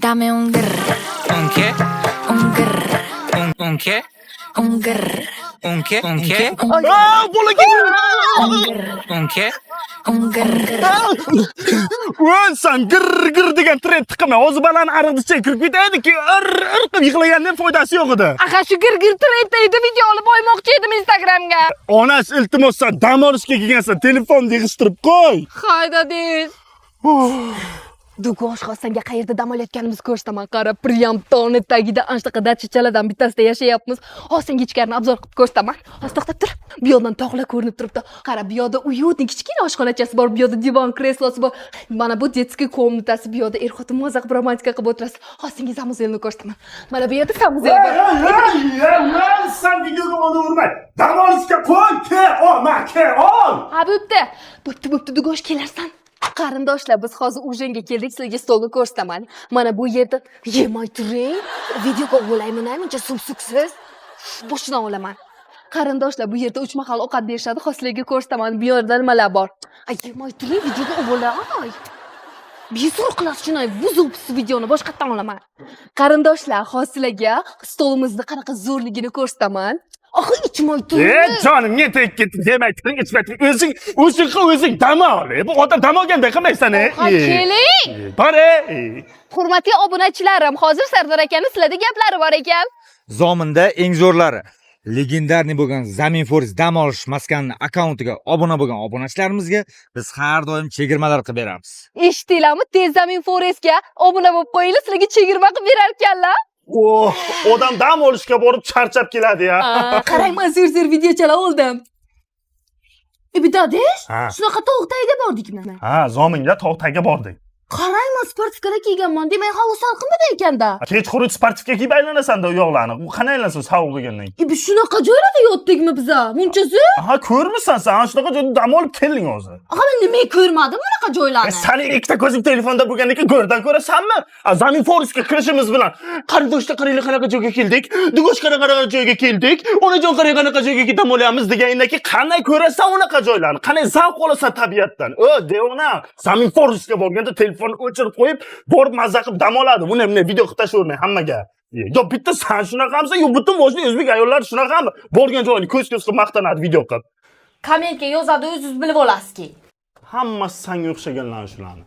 Dame un grr, ¿Un qué? un grr, ¿Un qué? un grr, ¿Un qué? ¿Un qué? Aa, bola gel. un grr, ¿Un qué? un grr. Ulan sen gır degan trend tiqima. O'zi balan ariqda kirib ketaydi-ki, qilib yig'lagandan foydasi yo'q edi. Aha shu girgir trendda video olib qo'ymoqchi edim Instagramga. Onasi iltimos sen dam olishga kelgansan, telefonni yig'ishtirib qo'y. Hayda deysiz. Dugosh xostanga qayerda dam olayotganimizni ko'rsataman. Qara, priyam toni tagida anchaqa dachichalardan bittasida yashayapmiz. Hozir ichkarini obzor qilib ko'rsataman. Hozir to'xtab tur. Bu yoqdan tog'lar ko'rinib turibdi. Qara, bu yoqda uyutning kichkina oshxonachasi bor, bu yoqda divon kreslosi bor. Mana bu детский комнатasi, bu yoqda er-xotin maza qilib romantika qilib o'tirasiz. Hozir samuzelni ko'rsataman. Mana bu yerda samuzel bor. Lan sen videoga onu urma. Dam olishga qo'y, ol. Ha, bo'pti, Dugosh kelarsan. Qarindoshlar, biz hozir ujinga keldik, sizlarga stolni ko'rsataman. Mana bu yerda yemay turing. Videoga o'layman, mencha sumsuksiz. Boshdan olaman. Qarindoshlar, bu yerda 3 mahal ovqat berishadi, hozirlarga ko'rsataman. Bu yerda nimalar bor? Ay, yemay turing, videoga o'lay. Bezur qilasiz buzib videoni boshqatdan olaman. Qarindoshlar, hozirlarga stolimizni qanaqa zo'rligini ko'rsataman. Axir ichmay turing. Jonim, ne tek ketdi demak, ichmay. O'zing dam ol. Bu odam dam olganda qilmaysan, Ha, keling. Bore. Hurmatli obunachilarim, hozir Sardor akaning sizlarda gaplari bor ekan. Zominda eng zo'rlari legendarniy bo'lgan Zamin Forest dam olish maskanining akkauntiga obuna bo'lgan obunachilarimizga biz har doim chegirmalar qilib beramiz. Eshitdinglarmi? Tez Zamin Forestga obuna bo'lib qo'yinglar, sizlarga chegirma qilib berar ekanlar. Odam dam olishga borib charchab keladi ya. Qarang, men zo'r videochalar oldim. Bidadesh, Ha. shunaqa tog' tagida bordikmi? Ha, zominga tog' tagiga bordik. Qarang, men sportivkalar kiyganman, demak havo salqinmidi ekanda. Kechqurun sportivka kiyib aylanasanda u yoqlarni. U qanday aylansin sovuq bo'lgandan keyin. Biz shunaqa joylarda yotdikmi biza? Munchasi? Aha, ko'rmisan sen, ana shunaqa joyda dam olib kelding o'zi. Aha, men nima ko'rmadim bunaqa joylarni. Seni ikkita ko'zing telefonda bo'lgandan keyin go'rdan ko'rasanmi? Zamin Forestga kirishimiz bilan qarindoshlar qaranglar qanaqa joyga keldik, Dugosh qanaqa joyga keldik, onajon qarang qanaqa joyga dam olyapmiz degandan keyin qanday ko'rasan unaqa joylarni? Qanday zavq olasan tabiatdan? Devona, Zamin Forestga borganda telefonni o'chirib qo'yib, borib mazza qilib dam oladi. Buni video qilib tashavermang hammaga. Yo bitta sen shunaqamsan, yo butun boshli o'zbek ayollar shunaqami? Borgan joyini ko'z-ko'z qilib maqtanadi video qilib. Kommentga yozadi, o'zingiz bilib olasizki. Hammasi senga o'xshaganlar shularni.